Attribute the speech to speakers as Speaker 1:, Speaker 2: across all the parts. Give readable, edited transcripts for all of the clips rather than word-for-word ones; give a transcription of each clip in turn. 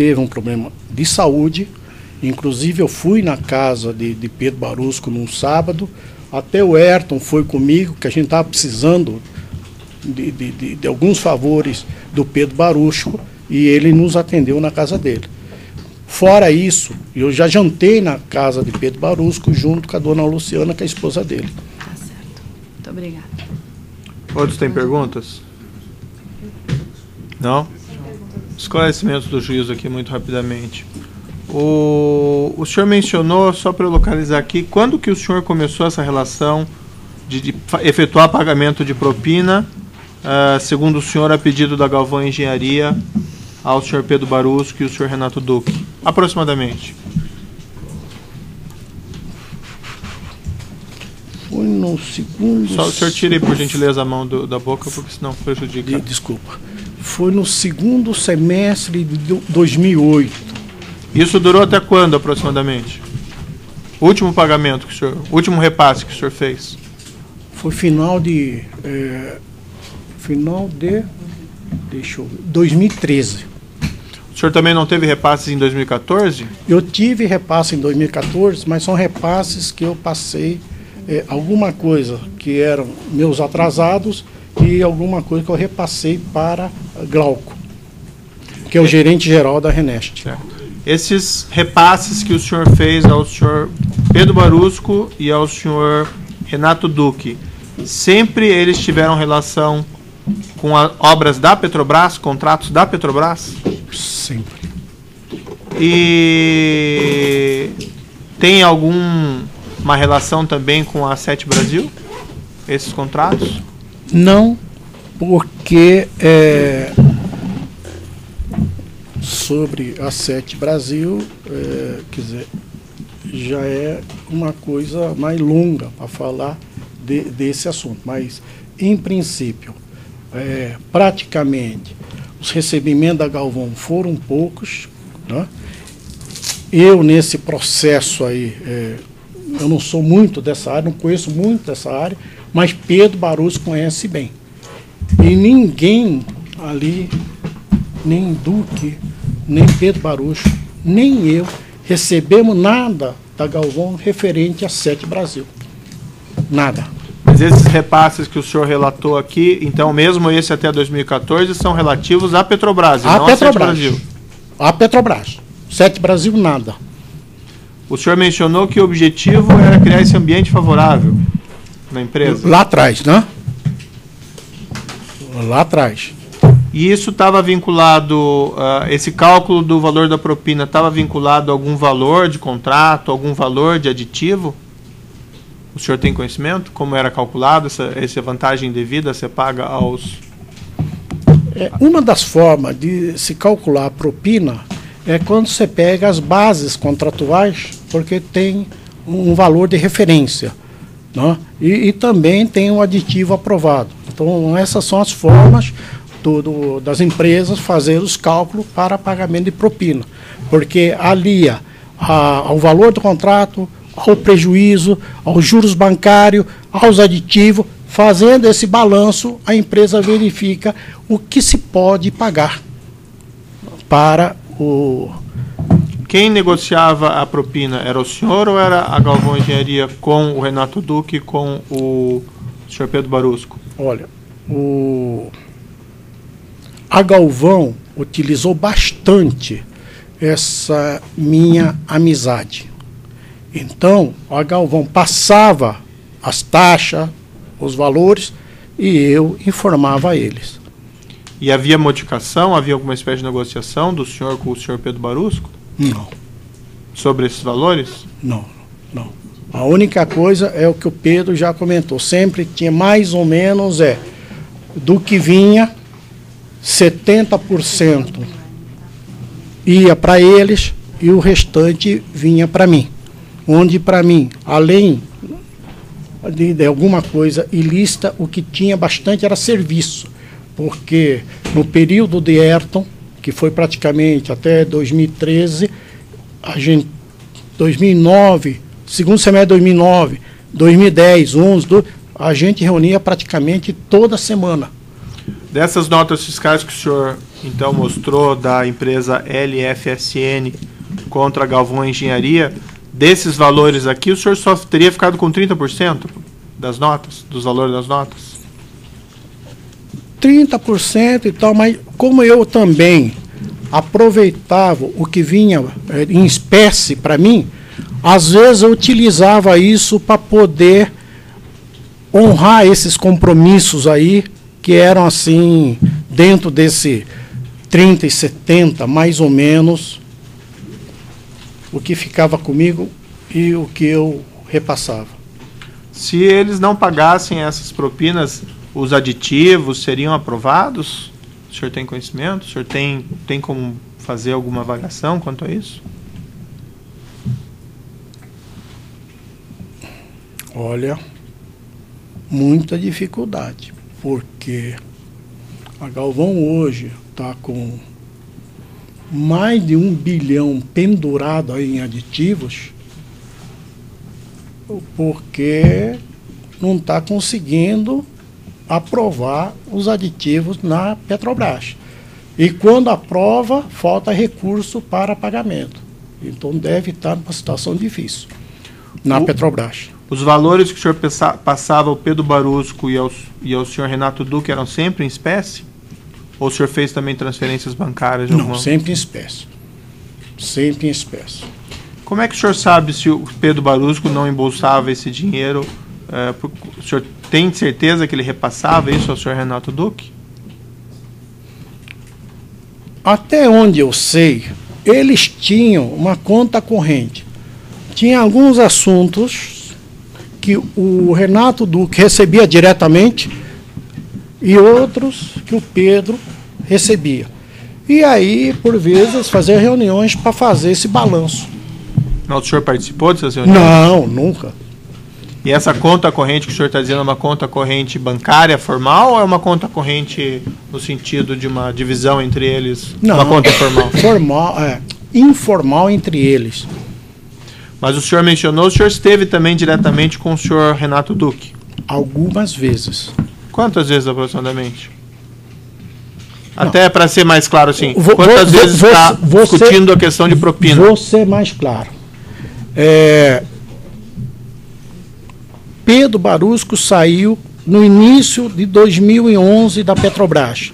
Speaker 1: teve um problema de saúde. Inclusive eu fui na casa de Pedro Barusco num sábado, até o Ayrton foi comigo, que a gente estava precisando de alguns favores do Pedro Barusco, e ele nos atendeu na casa dele. Fora isso, eu já jantei na casa de Pedro Barusco junto com a dona Luciana, que é a esposa dele.
Speaker 2: Tá certo. Muito obrigada.
Speaker 3: Outros têm perguntas? Não? Esclarecimentos do juízo aqui muito rapidamente. O senhor mencionou, só para eu localizar aqui, quando que o senhor começou essa relação de efetuar pagamento de propina, segundo o senhor, a pedido da Galvão Engenharia, ao senhor Pedro Barusco e o senhor Renato Duque? Aproximadamente.
Speaker 1: Foi no segundo...
Speaker 3: Só o senhor tire, por gentileza, a mão da boca, porque senão prejudica.
Speaker 1: Desculpa. Foi no segundo semestre de 2008.
Speaker 3: Isso durou até quando, aproximadamente? O último pagamento que o senhor... O último repasse que o senhor fez?
Speaker 1: Foi final de... Deixa eu ver... 2013.
Speaker 3: O senhor também não teve repasses em 2014?
Speaker 1: Eu tive repasse em 2014, mas são repasses que eu passei alguma coisa que eram meus atrasados e alguma coisa que eu repassei para Glauco, que é o gerente geral da Renest.
Speaker 3: Certo. Esses repasses que o senhor fez ao senhor Pedro Barusco e ao senhor Renato Duque, sempre eles tiveram relação com obras da Petrobras, contratos da Petrobras?
Speaker 1: Sempre.
Speaker 3: E tem alguma relação também com a Sete Brasil, esses contratos?
Speaker 1: Não, porque sobre a Sete Brasil, quer dizer, já é uma coisa mais longa para falar desse assunto, mas em princípio, praticamente os recebimentos da Galvão foram poucos, né? Eu nesse processo aí, eu não sou muito dessa área, não conheço muito dessa área, mas Pedro Barusco conhece bem. E ninguém ali, nem Duque, nem Pedro Barusco, nem eu, recebemos nada da Galvão referente a Sete Brasil. Nada.
Speaker 3: Mas esses repasses que o senhor relatou aqui, então mesmo esse até 2014, são relativos à Petrobras, e não à Sete Brasil?
Speaker 1: A Petrobras. Sete Brasil, nada.
Speaker 3: O senhor mencionou que o objetivo era criar esse ambiente favorável na empresa?
Speaker 1: Lá atrás, né? Lá atrás.
Speaker 3: E isso estava vinculado, esse cálculo do valor da propina estava vinculado a algum valor de contrato, algum valor de aditivo? O senhor tem conhecimento? Como era calculado essa vantagem devida a ser paga aos...
Speaker 1: Uma das formas de se calcular a propina é quando você pega as bases contratuais, porque tem um valor de referência, né? E também tem um aditivo aprovado. Então, essas são as formas das empresas fazer os cálculos para pagamento de propina, porque alia ao valor do contrato, ao prejuízo, aos juros bancários, aos aditivos. Fazendo esse balanço, a empresa verifica o que se pode pagar para o...
Speaker 3: Quem negociava a propina era o senhor ou era a Galvão Engenharia com o Renato Duque e com o senhor Pedro Barusco?
Speaker 1: Olha, a Galvão utilizou bastante essa minha amizade. Então, a Galvão passava as taxas, os valores, e eu informava a eles.
Speaker 3: E havia modificação, havia alguma espécie de negociação do senhor com o senhor Pedro Barusco?
Speaker 1: Não.
Speaker 3: Sobre esses valores?
Speaker 1: Não, não. A única coisa é o que o Pedro já comentou. Sempre tinha mais ou menos, do que vinha, 70% ia para eles e o restante vinha para mim. Onde para mim, além de alguma coisa ilícita, o que tinha bastante era serviço. Porque no período de Ayrton, que foi praticamente até 2013, 2009, segundo semestre de 2009, 2010, 11, a gente reunia praticamente toda semana.
Speaker 3: Dessas notas fiscais que o senhor então mostrou da empresa LFSN contra a Galvão Engenharia, desses valores aqui, o senhor só teria ficado com 30% das notas, dos valores das notas?
Speaker 1: 30% e tal, mas como eu também aproveitava o que vinha em espécie para mim, às vezes eu utilizava isso para poder honrar esses compromissos aí, que eram assim, dentro desse 30 e 70, mais ou menos, o que ficava comigo e o que eu repassava.
Speaker 3: Se eles não pagassem essas propinas, os aditivos seriam aprovados? O senhor tem conhecimento? O senhor tem como fazer alguma avaliação quanto a isso?
Speaker 1: Olha, muita dificuldade, porque a Galvão hoje está com mais de 1 bilhão pendurado aí em aditivos, porque não está conseguindo aprovar os aditivos na Petrobras. E quando aprova, falta recurso para pagamento. Então deve estar numa situação difícil na Petrobras.
Speaker 3: Os valores que o senhor passava ao Pedro Barusco e ao senhor Renato Duque eram sempre em espécie? Ou o senhor fez também transferências bancárias?
Speaker 1: Não, sempre em espécie. Sempre em espécie.
Speaker 3: Como é que o senhor sabe se o Pedro Barusco não embolsava esse dinheiro? O senhor tem certeza que ele repassava isso ao senhor Renato Duque?
Speaker 1: Até onde eu sei, eles tinham uma conta corrente. Tinha alguns assuntos que o Renato Duque recebia diretamente e outros que o Pedro recebia. E aí, por vezes, fazia reuniões para fazer esse balanço.
Speaker 3: Não, o senhor participou dessas reuniões?
Speaker 1: Não, nunca.
Speaker 3: E essa conta corrente que o senhor está dizendo é uma conta corrente bancária formal ou é uma conta corrente no sentido de uma divisão entre eles?
Speaker 1: Não,
Speaker 3: uma conta informal?
Speaker 1: Informal entre eles.
Speaker 3: Mas o senhor mencionou, o senhor esteve também diretamente com o senhor Renato Duque?
Speaker 1: Algumas vezes.
Speaker 3: Quantas vezes aproximadamente? Não. Até para ser mais claro assim, quantas vezes está discutindo a questão de propina?
Speaker 1: Vou ser mais claro. Pedro Barusco saiu no início de 2011 da Petrobras.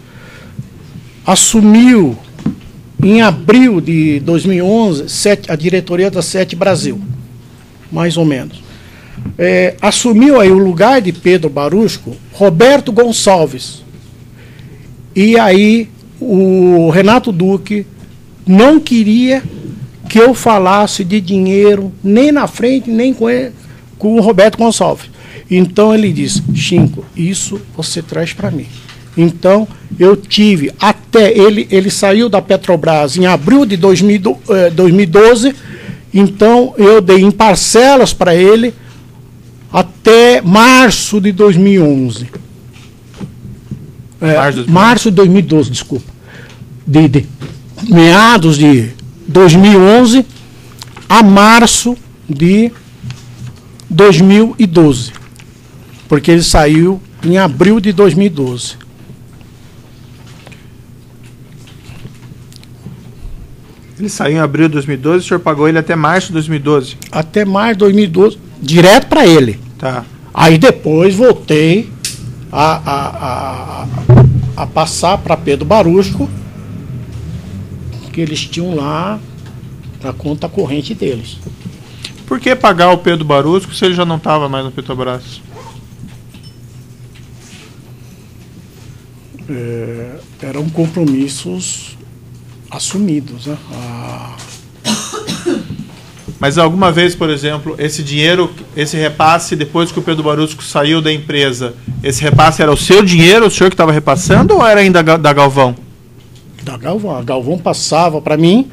Speaker 1: Assumiu em abril de 2011 a diretoria da Sete Brasil, mais ou menos. Assumiu aí o lugar de Pedro Barusco Roberto Gonçalves. E aí o Renato Duque não queria que eu falasse de dinheiro nem na frente, nem com o Roberto Gonçalves. Então ele disse: Chinco, isso você traz para mim. Então eu tive até ele saiu da Petrobras em abril de 2012, então eu dei em parcelas para ele até março de 2011. Março de 2012, desculpa. De meados de 2011 a março de 2012. Porque ele saiu em abril de 2012.
Speaker 3: Ele saiu em abril de 2012 e o senhor pagou ele até março de 2012?
Speaker 1: Até março de 2012, direto para ele.
Speaker 3: Tá.
Speaker 1: Aí depois voltei a passar para Pedro Barusco, que eles tinham lá a conta corrente deles.
Speaker 3: Por que pagar o Pedro Barusco se ele já não estava mais no Petrobras?
Speaker 1: Eram compromissos assumidos, né?
Speaker 3: Mas alguma vez, por exemplo, esse dinheiro, esse repasse, depois que o Pedro Barusco saiu da empresa, esse repasse era o seu dinheiro, o senhor que estava repassando, ou era ainda da Galvão?
Speaker 1: Da Galvão. A Galvão passava para mim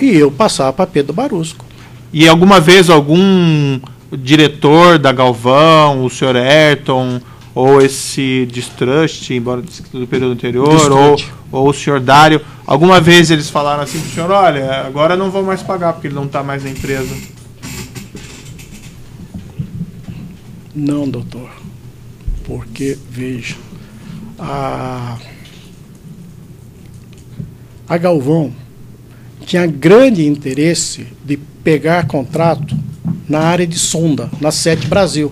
Speaker 1: e eu passava para Pedro Barusco.
Speaker 3: E alguma vez algum diretor da Galvão, o senhor Ayrton, ou esse Distrust, embora do período anterior, ou o senhor Dário, alguma vez eles falaram assim para o senhor: olha, agora não vou mais pagar porque ele não está mais na empresa?
Speaker 1: Não, doutor. Porque, veja, a Galvão tinha grande interesse de pegar contrato na área de sonda, na Sete Brasil.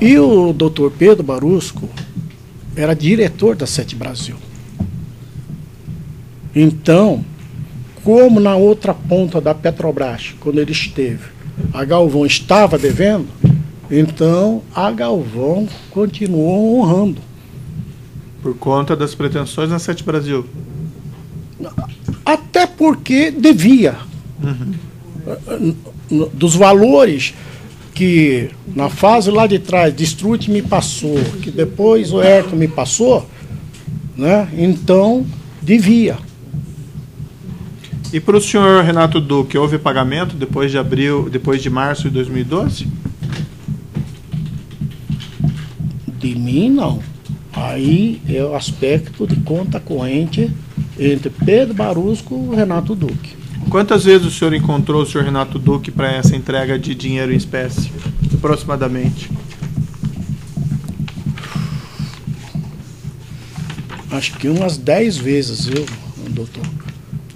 Speaker 1: E o Dr. Pedro Barusco era diretor da Sete Brasil. Então, como na outra ponta da Petrobras, quando ele esteve, a Galvão estava devendo, então a Galvão continuou honrando.
Speaker 3: Por conta das pretensões na Sete Brasil?
Speaker 1: Até porque devia. Dos valores que na fase lá de trás, Destrute me passou, que depois o Herto me passou, né? Então devia.
Speaker 3: E para o senhor Renato Duque, houve pagamento depois de março de 2012?
Speaker 1: De mim, não. Aí é o aspecto de conta corrente entre Pedro Barusco e Renato Duque.
Speaker 3: Quantas vezes o senhor encontrou o senhor Renato Duque para essa entrega de dinheiro em espécie, aproximadamente?
Speaker 1: Acho que umas 10 vezes, viu, doutor?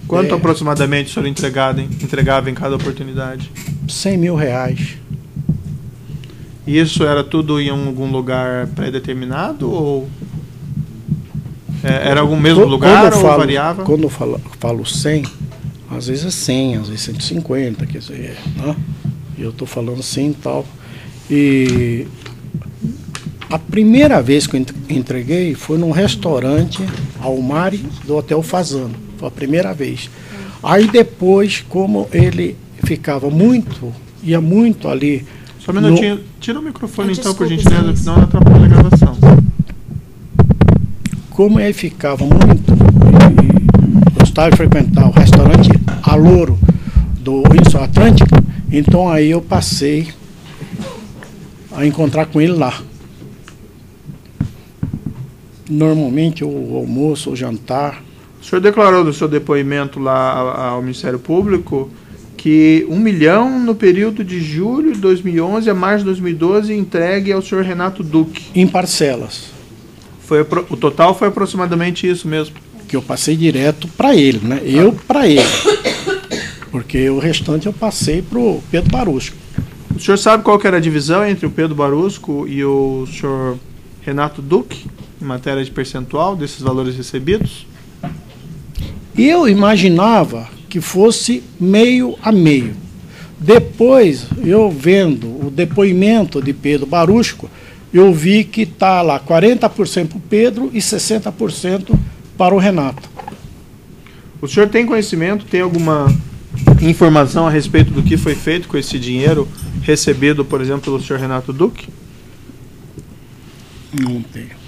Speaker 3: Quanto aproximadamente o senhor entregava em cada oportunidade?
Speaker 1: R$100 mil.
Speaker 3: E isso era tudo em algum lugar pré-determinado ou era algum mesmo lugar ou variava?
Speaker 1: Quando eu falo 100, às vezes é 100, às vezes 150, quer dizer, né? Eu estou falando assim e tal. E a primeira vez que eu entreguei foi num restaurante Almari do Hotel Fazano. Foi a primeira vez. Aí depois, como ele ficava ia muito ali.
Speaker 3: Só um minutinho, tira o microfone então, por gentileza, senão atrapalha a gravação.
Speaker 1: Como ele ficava muito, e gostava de frequentar o restaurante Alouro do Winston Atlântica, então aí eu passei a encontrar com ele lá. Normalmente o almoço, o jantar.
Speaker 3: O senhor declarou no seu depoimento lá ao Ministério Público que 1 milhão no período de julho de 2011 a março de 2012 entregue ao senhor Renato Duque.
Speaker 1: Em parcelas.
Speaker 3: O total foi aproximadamente isso mesmo?
Speaker 1: Que eu passei direto para ele, né? Eu para ele. Porque o restante eu passei para o Pedro Barusco.
Speaker 3: O senhor sabe qual que era a divisão entre o Pedro Barusco e o senhor Renato Duque em matéria de percentual desses valores recebidos?
Speaker 1: Eu imaginava que fosse meio a meio. Depois, eu vendo o depoimento de Pedro Barusco, eu vi que está lá 40% para o Pedro e 60% para o Renato.
Speaker 3: O senhor tem conhecimento, tem alguma informação a respeito do que foi feito com esse dinheiro recebido, por exemplo, pelo senhor Renato Duque?
Speaker 1: Não tenho.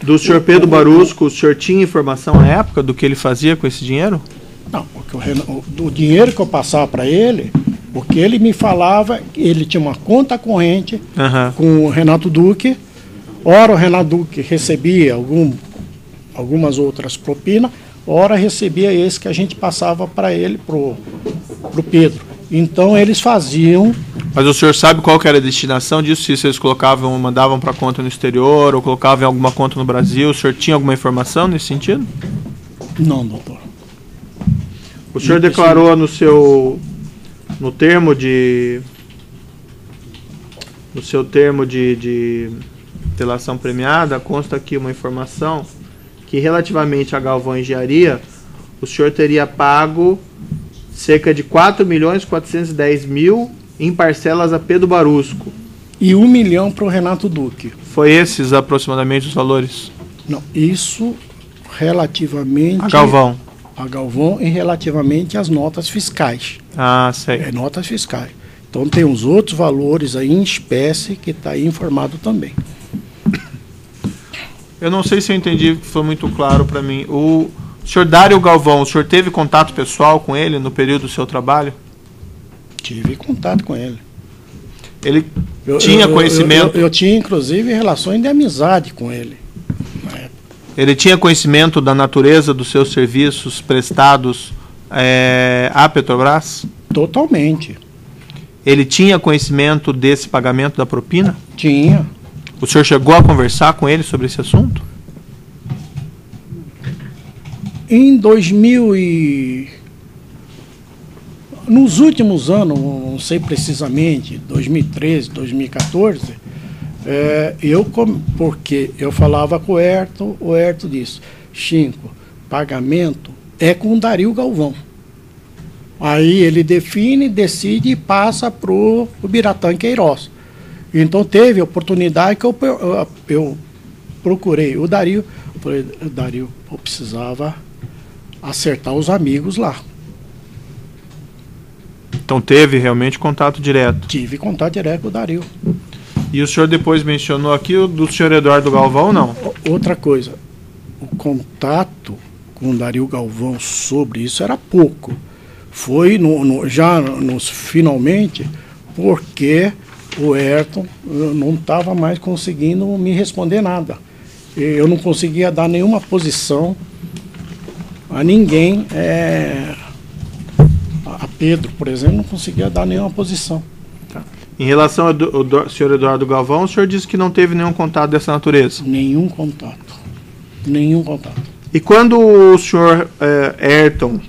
Speaker 3: Do senhor Pedro Barusco, o senhor tinha informação à época do que ele fazia com esse dinheiro?
Speaker 1: Não, porque o dinheiro que eu passava para ele, o que ele me falava, ele tinha uma conta corrente com o Renato Duque. Ora o Renato Duque recebia algumas outras propinas, ora recebia esse que a gente passava para ele, pro Pedro. Então eles faziam.
Speaker 3: Mas o senhor sabe qual que era a destinação disso? Se eles mandavam para conta no exterior ou colocavam em alguma conta no Brasil? O senhor tinha alguma informação nesse sentido?
Speaker 1: Não, doutor.
Speaker 3: O senhor declarou no seu termo de delação premiada, consta aqui uma informação que relativamente a Galvão Engenharia, o senhor teria pago cerca de 4.410.000 em parcelas a Pedro Barusco.
Speaker 1: E 1 milhão para o Renato Duque.
Speaker 3: Foi esses aproximadamente os valores?
Speaker 1: Não, isso relativamente... A Galvão e relativamente às notas fiscais.
Speaker 3: Ah, sei.
Speaker 1: Notas fiscais. Então tem os outros valores aí em espécie que está aí informado também.
Speaker 3: Eu não sei se eu entendi, foi muito claro para mim. O senhor Dário Galvão, o senhor teve contato pessoal com ele no período do seu trabalho?
Speaker 1: Tive contato com ele.
Speaker 3: Ele tinha conhecimento?
Speaker 1: Eu tinha, inclusive, relações de amizade com ele.
Speaker 3: Ele tinha conhecimento da natureza dos seus serviços prestados à Petrobras?
Speaker 1: Totalmente.
Speaker 3: Ele tinha conhecimento desse pagamento da propina?
Speaker 1: Tinha.
Speaker 3: O senhor chegou a conversar com ele sobre esse assunto?
Speaker 1: Em 2000 e... Nos últimos anos, não sei precisamente, 2013, 2014, porque eu falava com o Herto disse, Chico, pagamento é com o Dario Galvão. Aí ele define, decide e passa para o Biratã Queiroz. Então teve a oportunidade que eu procurei o Dario. Falei, Dario, eu precisava acertar os amigos lá.
Speaker 3: Então teve realmente contato direto?
Speaker 1: Tive contato direto com o Dario.
Speaker 3: E o senhor depois mencionou aqui o do senhor Eduardo Galvão, não?
Speaker 1: Outra coisa, o contato com o Dario Galvão sobre isso era pouco. Foi já nos finalmente, porque o Ayrton não estava mais conseguindo me responder nada. Eu não conseguia dar nenhuma posição a ninguém. A Pedro, por exemplo, não conseguia dar nenhuma posição.
Speaker 3: Tá. Em relação ao senhor Eduardo Galvão, o senhor disse que não teve nenhum contato dessa natureza?
Speaker 1: Nenhum contato. Nenhum contato.
Speaker 3: E quando o senhor Ayrton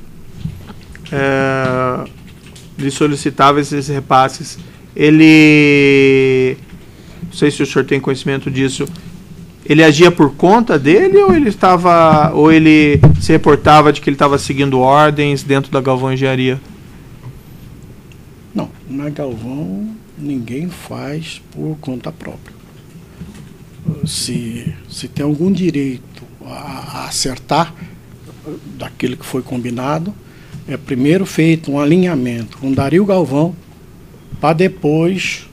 Speaker 3: lhe solicitava esses repasses, ele, não sei se o senhor tem conhecimento disso, ele agia por conta dele ou ele se reportava de que ele estava seguindo ordens dentro da Galvão Engenharia?
Speaker 1: Não, na Galvão ninguém faz por conta própria. Se tem algum direito a acertar daquilo que foi combinado, é primeiro feito um alinhamento com Dario Galvão para depois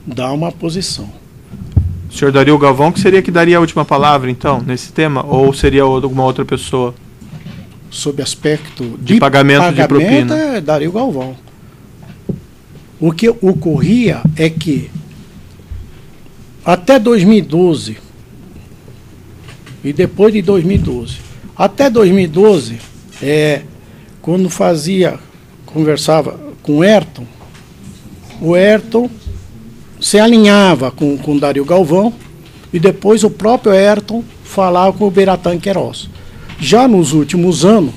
Speaker 1: dar uma posição.
Speaker 3: O senhor Dario Galvão que seria que daria a última palavra, então, nesse tema? Ou seria alguma outra pessoa?
Speaker 1: Sob aspecto
Speaker 3: de pagamento de propina?
Speaker 1: É Dario Galvão. O que ocorria é que até 2012 e depois de 2012, até 2012, quando conversava com o Ayrton se alinhava com o Dario Galvão e depois o próprio Ayrton falava com o Biratã Queiroz. Já nos últimos anos,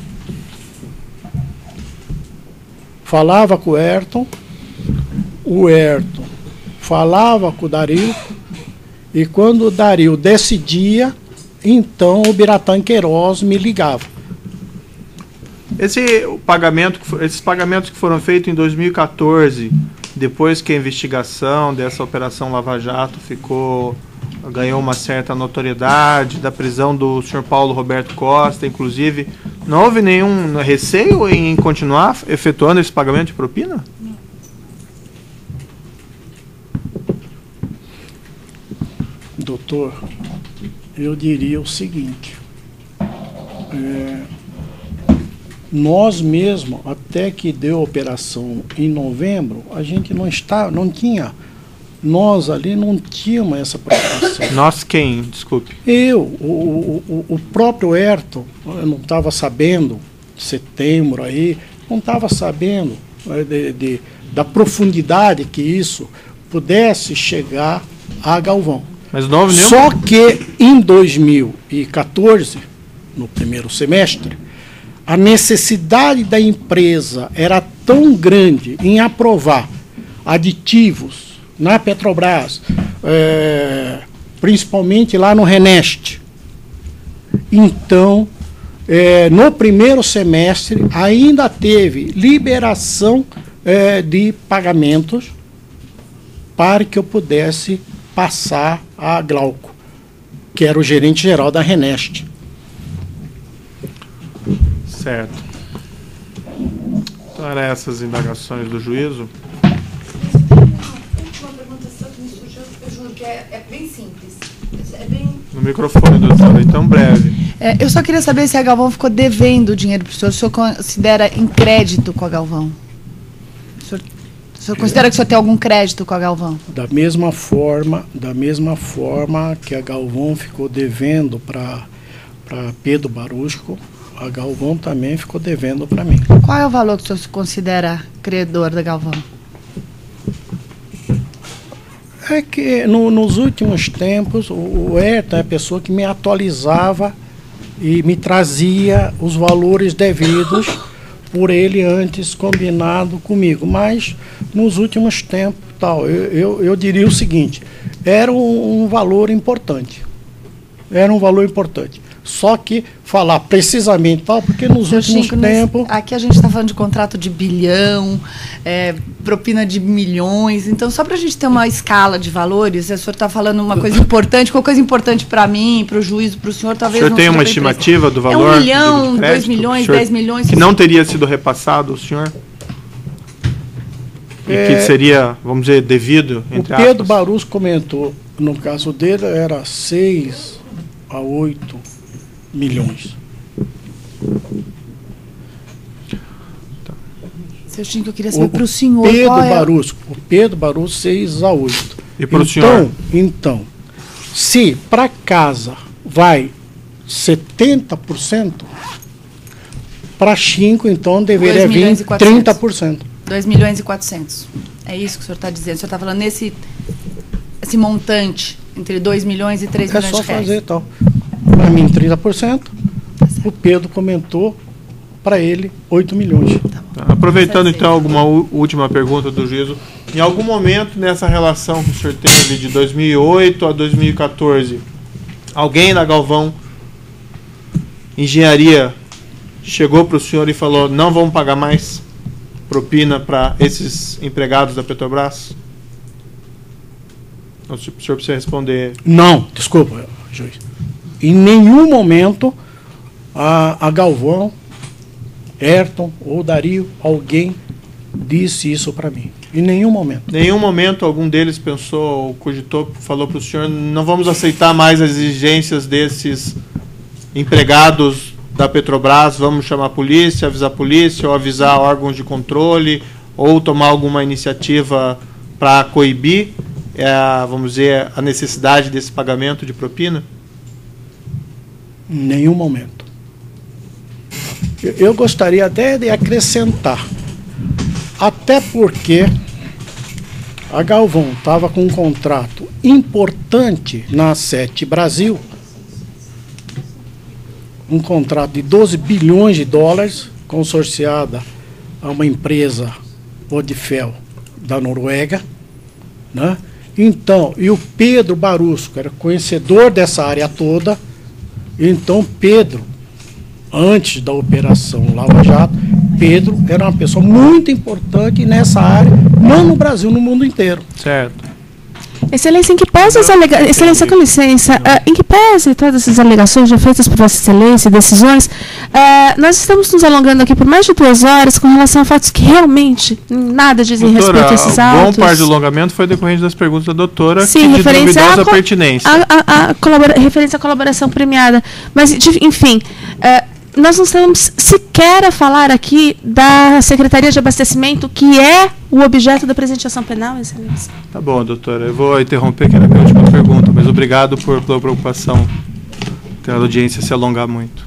Speaker 1: falava com o Ayrton falava com o Dario, e quando o Dario decidia, então o Biratã Queiroz me ligava.
Speaker 3: Esses pagamentos que foram feitos em 2014, depois que a investigação dessa Operação Lava Jato ganhou uma certa notoriedade, da prisão do senhor Paulo Roberto Costa, inclusive, não houve nenhum receio em continuar efetuando esse pagamento de propina?
Speaker 1: Doutor, eu diria o seguinte, nós mesmos, até que deu a operação em novembro, a gente nós ali não tínhamos essa preocupação.
Speaker 3: Nós quem? Desculpe.
Speaker 1: O próprio Ayrton, eu não estava sabendo, setembro aí, não estava sabendo da profundidade que isso pudesse chegar a Galvão.
Speaker 3: Mas não houve nenhum...
Speaker 1: Só que em 2014, no primeiro semestre, a necessidade da empresa era tão grande em aprovar aditivos na Petrobras, principalmente lá no Reneste. Então, no primeiro semestre, ainda teve liberação de pagamentos para que eu pudesse passar a Glauco, que era o gerente geral da Reneste.
Speaker 3: Certo. Então, eram essas indagações do juízo.
Speaker 4: Uma pergunta só que me surgiu, eu juro que é bem simples.
Speaker 3: No microfone, doutora, então breve.
Speaker 2: Eu só queria saber se a Galvão ficou devendo dinheiro para o senhor. O senhor considera em crédito com a Galvão? O senhor considera que o senhor tem algum crédito com a Galvão?
Speaker 1: Da mesma forma que a Galvão ficou devendo para Pedro Barusco, a Galvão também ficou devendo para mim.
Speaker 2: Qual é o valor que o senhor se considera credor da Galvão?
Speaker 1: É que nos últimos tempos, o Ayrton é a pessoa que me atualizava e me trazia os valores devidos por ele antes combinado comigo. Mas nos últimos tempos, tal, eu diria o seguinte, era um valor importante. Era um valor importante. Só que falar precisamente tal, porque nos últimos tempos...
Speaker 2: Aqui a gente está falando de contrato de bilhão, propina de milhões. Então, só para a gente ter uma escala de valores, o senhor está falando uma coisa importante, qual coisa importante para mim, para o juízo, para o senhor, talvez...
Speaker 3: O senhor tem uma estimativa do valor?
Speaker 2: 1 milhão, 2 milhões, 10 milhões...
Speaker 3: Que não teria sido repassado ao senhor? E que seria, vamos dizer, devido, entre aspas?
Speaker 1: O Pedro Barus comentou, no caso dele, era 6 a 8 milhões.
Speaker 2: Seu Chico, eu queria saber para o senhor
Speaker 1: O Pedro Barus, 6 a 8.
Speaker 3: E para o senhor?
Speaker 1: Então, se para casa vai 70%, para 5, então deveria vir 30%.
Speaker 2: 2 milhões e 400. É isso que o senhor está dizendo. O senhor está falando nesse esse montante entre 2 milhões e 3 milhões de reais.
Speaker 1: É só fazer tal. Para mim, 30%. O Pedro comentou para ele 8 milhões.
Speaker 3: Aproveitando, então, alguma última pergunta do juízo. Em algum momento nessa relação que o senhor teve de 2008 a 2014, alguém da Galvão Engenharia chegou para o senhor e falou: não vamos pagar mais propina para esses empregados da Petrobras? O senhor precisa responder.
Speaker 1: Não, desculpa, juiz. Em nenhum momento a Galvão, Ayrton ou Dario, alguém disse isso para mim. Em nenhum momento.
Speaker 3: Em nenhum momento algum deles pensou ou cogitou, falou para o senhor: não vamos aceitar mais as exigências desses empregados da Petrobras, vamos chamar a polícia, avisar a polícia, ou avisar órgãos de controle, ou tomar alguma iniciativa para coibir, vamos dizer, a necessidade desse pagamento de propina?
Speaker 1: Em nenhum momento. Eu gostaria até de acrescentar, até porque a Galvão estava com um contrato importante na Sete Brasil, um contrato de 12 bilhões de dólares, consorciada a uma empresa Odfjell da Noruega, né? Então, e o Pedro Barus, que era conhecedor dessa área toda, então Pedro, antes da operação Lava Jato, Pedro era uma pessoa muito importante nessa área, não no Brasil, no mundo inteiro.
Speaker 3: Certo.
Speaker 5: Excelência, em que pese as alegações, Excelência, com licença, em que pese todas essas alegações já feitas por Vossa Excelência e decisões, nós estamos nos alongando aqui por mais de 2 horas com relação a fatos que realmente nada dizem respeito a esses autos.
Speaker 3: Bom parte do alongamento foi decorrente das perguntas da doutora,
Speaker 5: sim,
Speaker 3: que de duvidosa pertinência.
Speaker 5: Referência à colaboração premiada. Mas, enfim, nós não estamos sequer a falar aqui da Secretaria de Abastecimento, que é o objeto da presente ação penal, Excelência.
Speaker 3: Tá bom, doutora. Eu vou interromper, que era a minha última pergunta, mas obrigado pela preocupação, pela audiência se alongar muito.